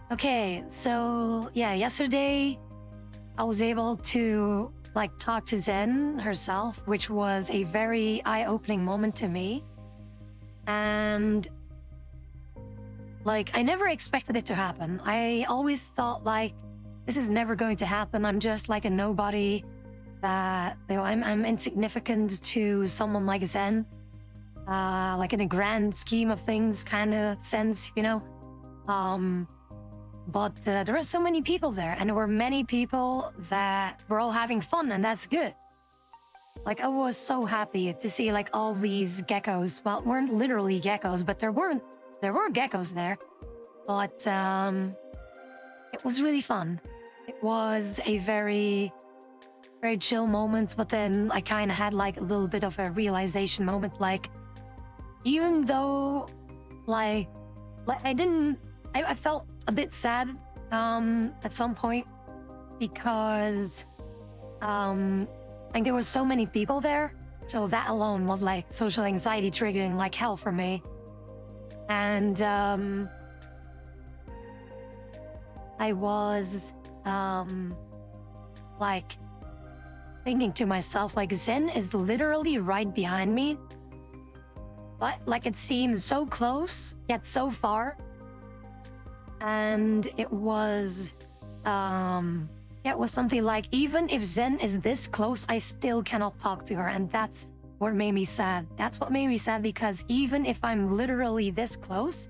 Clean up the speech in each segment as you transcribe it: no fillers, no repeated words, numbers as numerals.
Okay, so yeah, yesterday I was able to talk to Zen herself, which was a very eye-opening moment to me. And I never expected it to happen. I always thought this is never going to happen. I'm just like a nobody, that I'm insignificant to someone like Zen. In a grand scheme of things kind of sense, But there were so many people there, and there were many people that were all having fun, and that's good. I was so happy to see all these geckos. Well, weren't literally geckos, but there were geckos there. But it was really fun. It was a very, very chill moment, but then I kind of had a little bit of a realization moment. Even though I felt a bit sad at some point, because there were so many people there. So that alone was social anxiety triggering like hell for me. And I was thinking to myself, Zen is literally right behind me, but it seems so close yet so far. And it was it was something even if Zen is this close, I still cannot talk to her. And that's what made me sad. That's what made me sad, because even if I'm literally this close,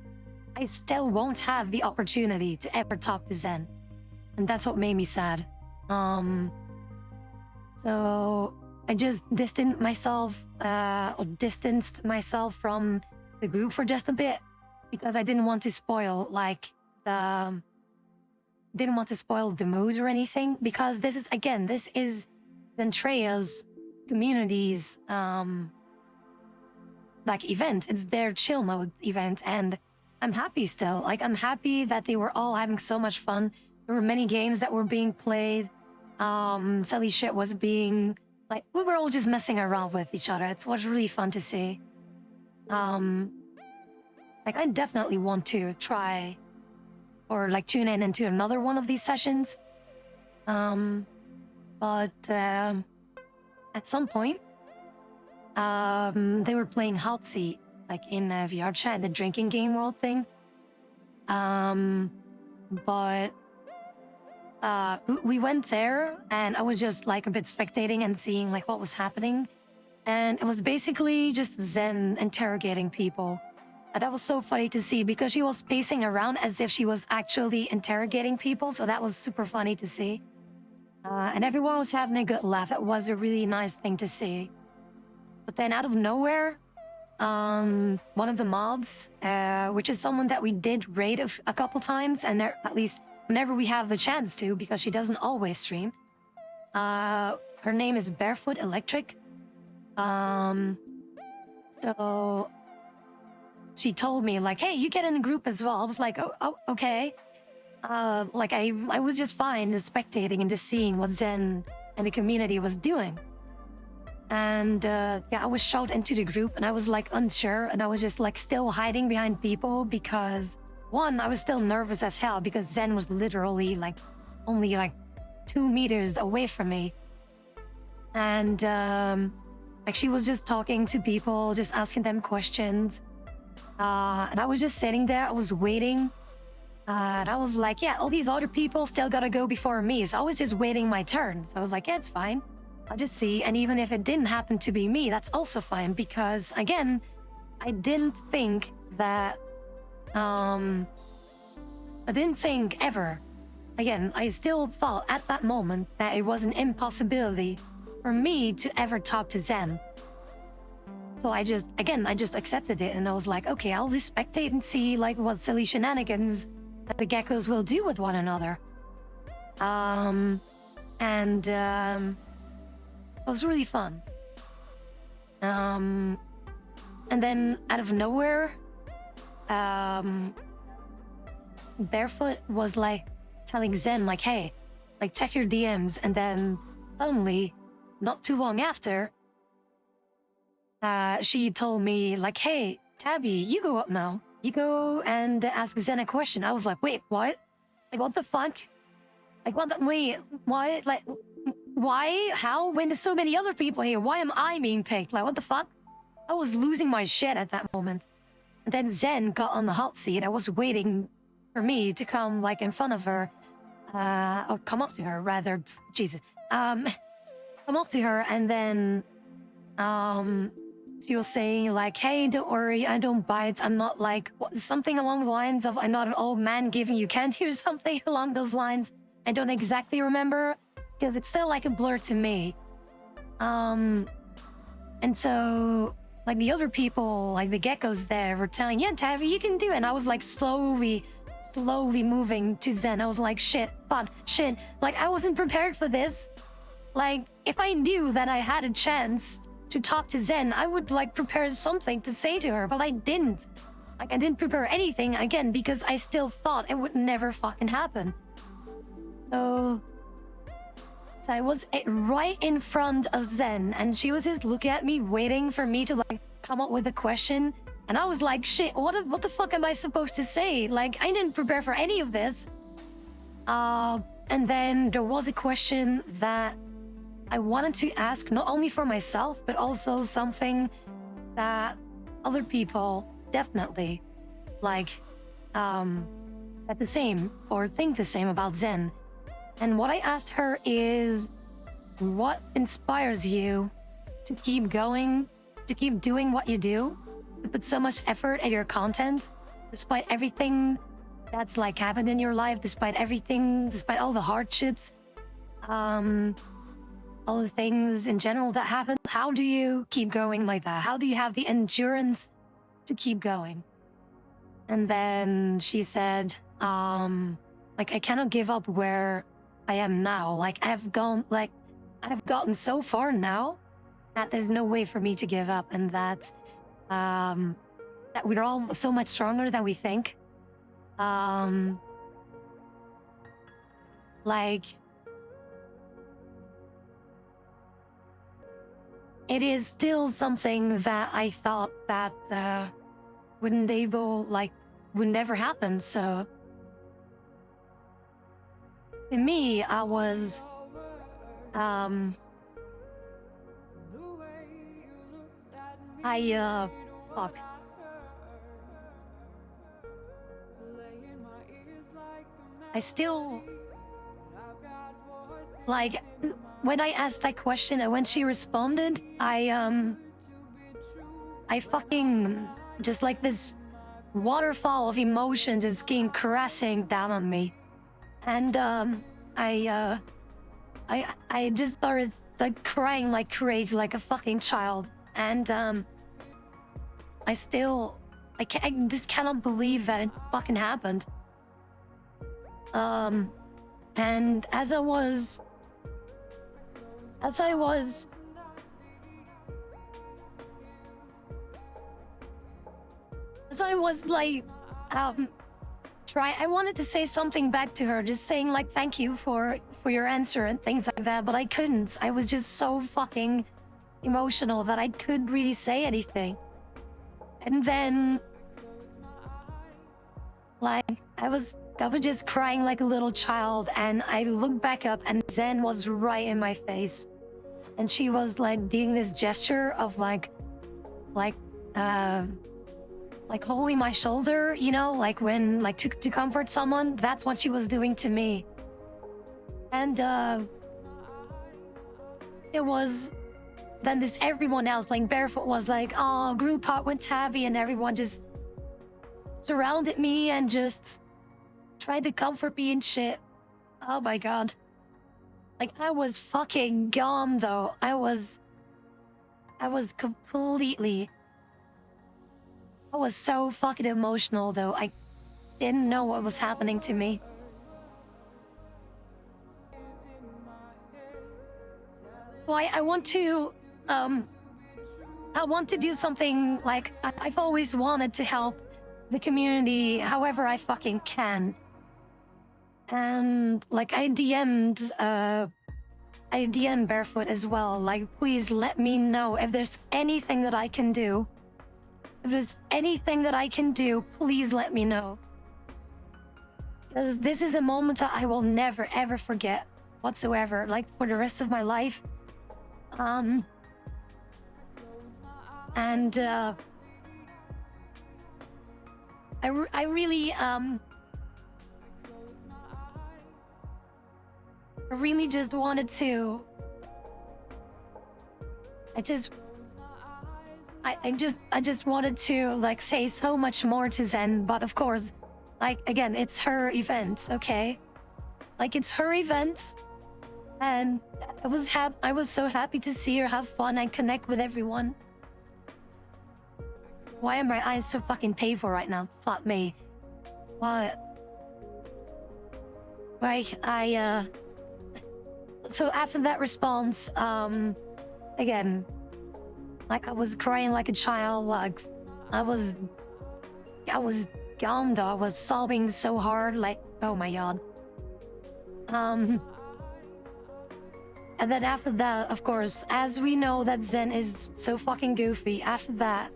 I still won't have the opportunity to ever talk to Zen. And that's what made me sad. So I just distanced myself from the group for just a bit, because I didn't want to spoil the mood or anything, because this is Zentreya's community's event. It's their chill mode event, and I'm happy still. I'm happy that they were all having so much fun. There were many games that were being played. Silly shit was being we were all just messing around with each other. It was really fun to see. I definitely want to try or tune in into another one of these sessions. But at some point, they were playing Hot Seat, in VR chat, the drinking game world thing. But we went there, and I was just a bit spectating and seeing what was happening. And it was basically just Zen interrogating people. And that was so funny to see, because she was pacing around as if she was actually interrogating people. So that was super funny to see. And everyone was having a good laugh. It was a really nice thing to see. But then out of nowhere, one of the mods, which is someone that we did raid a couple times, and at least whenever we have the chance to, because she doesn't always stream. Her name is BarefootEllectric. So she told me hey, you get in a group as well. I was oh okay. I was just fine just spectating and just seeing what Zen and the community was doing. And I was shot into the group, and I was unsure, and I was just still hiding behind people, because one, I was still nervous as hell, because Zen was literally only 2 meters away from me. And she was just talking to people, just asking them questions. And I was just sitting there, I was waiting. And I was yeah, all these other people still gotta go before me. So I was just waiting my turn. So I was yeah, it's fine. I'll just see. And even if it didn't happen to be me, that's also fine. Because again, I didn't think that, I didn't think ever. Again, I still thought at that moment that it was an impossibility for me to ever talk to Zen. So I just accepted it, and I was okay, I'll just spectate and see what silly shenanigans that the geckos will do with one another. It was really fun. And then out of nowhere, Barefoot was telling Zen hey, check your DMs. And then suddenly, not too long after, she told me hey, Tabi, you go up now. You go and ask Zen a question. I was wait, what? Like, what the fuck? Like, what the, wait, why, like, why, how, when there's so many other people here, why am I being picked? Like, what the fuck? I was losing my shit at that moment. And then Zen got on the hot seat. I was waiting for me to come, like, in front of her, or come up to her, rather, Jesus. Come up to her, and then, she was saying, like, hey, don't worry, I don't bite. I'm not like, something along the lines of, I'm not an old man giving you candy or something along those lines. I don't exactly remember, because it's still like a blur to me. And so, like, the other people, like the geckos there, were telling, yeah, Tabi, you can do it. And I was like slowly moving to Zen. I was like, shit. Like, I wasn't prepared for this. Like, if I knew that I had a chance to talk to Zen, I would like prepare something to say to her, but I didn't. Like, I didn't prepare anything, again, because I still thought it would never fucking happen. So I was right in front of Zen, and she was just looking at me, waiting for me to like come up with a question. And I was like, shit, what the fuck am I supposed to say? Like, I didn't prepare for any of this. And then there was a question that I wanted to ask, not only for myself, but also something that other people definitely like said the same or think the same about Zen. And what I asked her is, what inspires you to keep going, to keep doing what you do, to put so much effort at your content, despite everything that's like happened in your life, despite everything, despite all the hardships, all the things in general that happen? How do you keep going like that? How do you have the endurance to keep going? And then she said, like, I cannot give up where I am now. Like, I've gotten so far now that there's no way for me to give up, and that we're all so much stronger than we think. Like, it is still something that I thought that would never happen. So to me, I was fuck. I still, like, when I asked that question and when she responded, I fucking, just like this waterfall of emotion just came crashing down on me. And I just started like crying like crazy, like a fucking child. And I just cannot believe that it fucking happened. And as I was like, I wanted to say something back to her, just saying like, thank you for your answer and things like that, but I couldn't. I was just so fucking emotional that I couldn't really say anything. And then, like, I was just crying like a little child, and I looked back up and Zen was right in my face. And she was like doing this gesture of like holding my shoulder, you know, like when, like, to comfort someone. That's what she was doing to me. And it was then this everyone else, like Barefoot was like, oh, group hug with Tabi, and everyone just surrounded me and just tried to comfort me and shit. Oh my god. Like, I was fucking gone though. I was so fucking emotional though. I didn't know what was happening to me. Why I want to do something. Like, I've always wanted to help the community however I fucking can. And like, I DM'd Barefoot as well. Like, please let me know if there's anything that I can do. If there's anything that I can do, please let me know. Because this is a moment that I will never ever forget whatsoever, like for the rest of my life. And I really just wanted to. I just wanted to like say so much more to Zen, but of course, like again, it's her event, okay? Like it's her event, and I was so happy to see her have fun and connect with everyone. Why are my eyes so fucking painful right now? Fuck me. What? Like so after that response, again, like I was crying like a child, like I was gone. I was sobbing so hard, like oh my god. And then after that, of course, as we know that Zen is so fucking goofy, after that,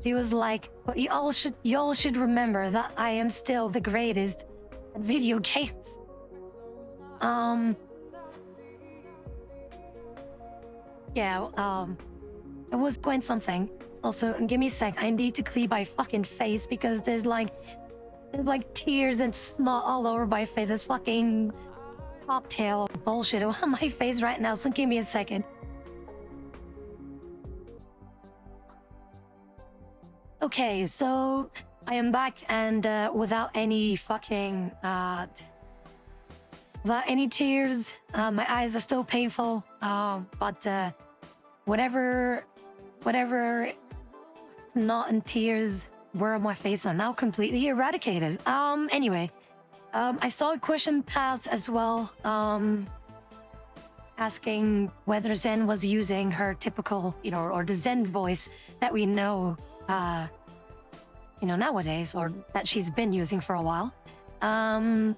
she was like, but y'all should remember that I am still the greatest at video games. Yeah, it was quite something. Also, give me a sec, I need to clean my fucking face because there's like tears and snot all over my face. There's fucking cocktail bullshit on my face right now, so give me a second. Okay, so I am back and without any fucking without any tears. My eyes are still painful, but whatever snot and tears were on my face are now completely eradicated. Anyway, I saw a question pass as well, asking whether Zen was using her typical, or the Zen voice that we know, nowadays, or that she's been using for a while. And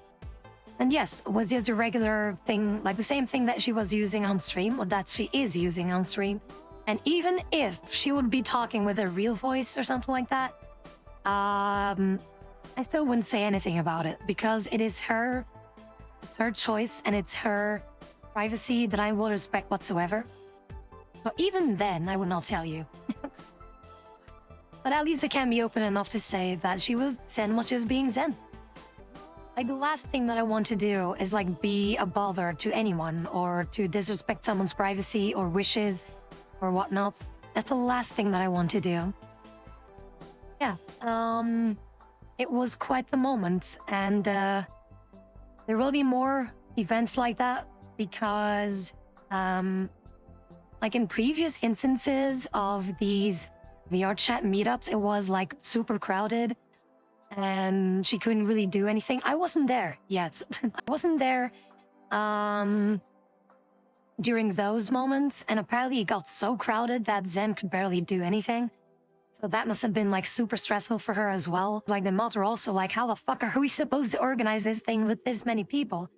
yes, it was just a regular thing, like the same thing that she was using on stream, or that she is using on stream. And even if she would be talking with a real voice or something like that, I still wouldn't say anything about it because it's her choice and it's her privacy that I will respect whatsoever. So even then, I would not tell you. But at least I can be open enough to say that Zen was just being Zen. Like the last thing that I want to do is like be a bother to anyone or to disrespect someone's privacy or wishes or whatnot. That's the last thing that I want to do. Yeah, it was quite the moment, and there will be more events like that because, like in previous instances of these VR chat meetups, it was like super crowded and she couldn't really do anything. I wasn't there yet. I wasn't there during those moments, and apparently it got so crowded that Zen could barely do anything. So that must have been like super stressful for her as well. Like the mods were also like, how the fuck are we supposed to organize this thing with this many people?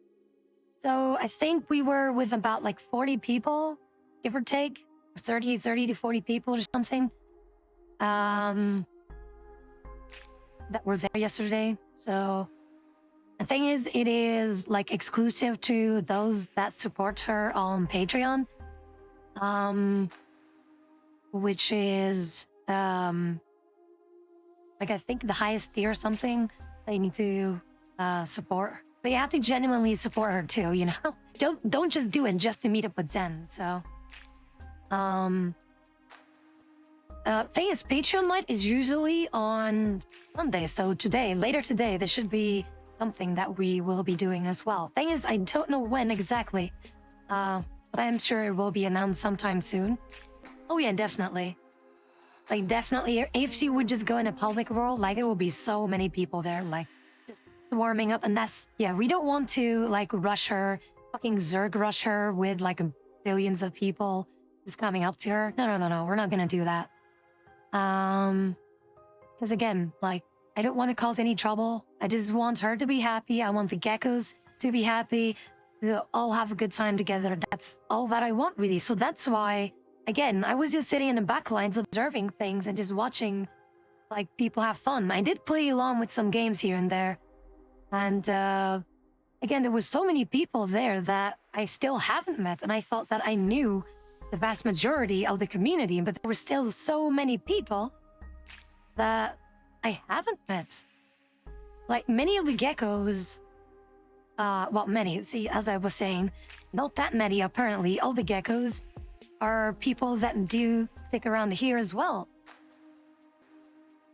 So I think we were with about like 40 people, give or take, 30 to 40 people or something. That were there yesterday. So the thing is, it is like exclusive to those that support her on Patreon, which is like I think the highest tier or something they need to support. But you have to genuinely support her too, you know? Don't just do it just to meet up with Zen. So thing is, Patreon night is usually on Sunday. So later today, there should be something that we will be doing as well. Thing is, I don't know when exactly, but I'm sure it will be announced sometime soon. Oh yeah, definitely. Like definitely, if she would just go in a public world, like there will be so many people there, like just swarming up. And yeah, we don't want to like rush her, fucking Zerg rush her with like billions of people just coming up to her. No, we're not gonna do that. Because again, like, I don't want to cause any trouble. I just want her to be happy. I want the geckos to be happy, to all have a good time together. That's all that I want, really. So that's why, again, I was just sitting in the back lines observing things and just watching, like, people have fun. I did play along with some games here and there. And again, there were so many people there that I still haven't met, and I thought that I knew the vast majority of the community, but there were still so many people that I haven't met. Like many of the geckos, well, many, see, as I was saying, not that many apparently. All the geckos are people that do stick around here as well.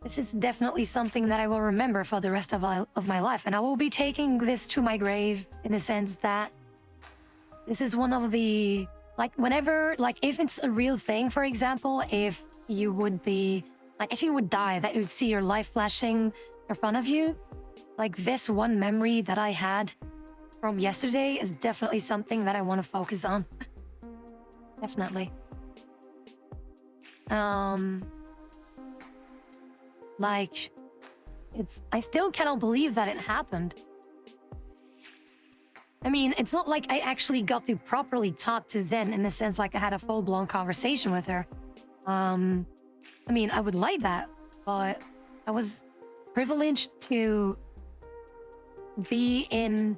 This is definitely something that I will remember for the rest of my life, and I will be taking this to my grave in the sense that this is one of the, like, whenever, like, if it's a real thing, for example, if you would be, like, if you would die, that you would see your life flashing in front of you, like, this one memory that I had from yesterday is definitely something that I want to focus on. Definitely. Like, I still cannot believe that it happened. I mean, it's not like I actually got to properly talk to Zen in the sense like I had a full-blown conversation with her. I mean, I would like that, but I was privileged to be in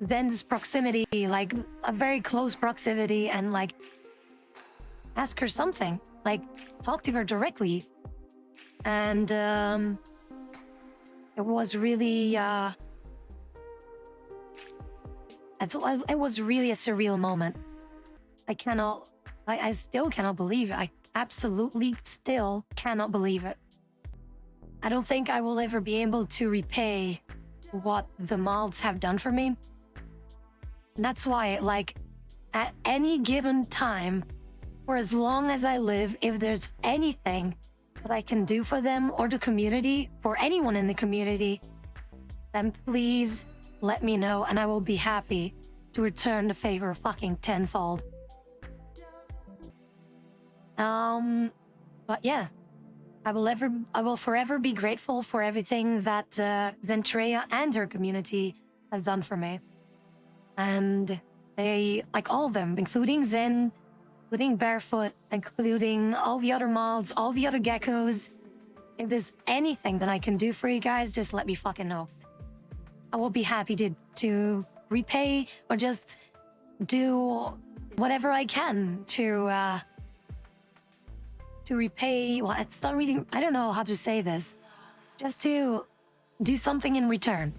Zen's proximity, like a very close proximity, and like ask her something, like talk to her directly. And it was really it was really a surreal moment. I still cannot believe it. I absolutely still cannot believe it. I don't think I will ever be able to repay what the mods have done for me. And that's why, like, at any given time, for as long as I live, if there's anything that I can do for them or the community, for anyone in the community, then please let me know, and I will be happy to return the favor fucking tenfold. But yeah, I will forever be grateful for everything that Zentreya and her community has done for me. And they, like all of them, including Zen, including Barefoot, including all the other mods, all the other geckos. If there's anything that I can do for you guys, just let me fucking know. I will be happy to repay or just do whatever I can to repay. Well, it's not really, I don't know how to say this. Just to do something in return.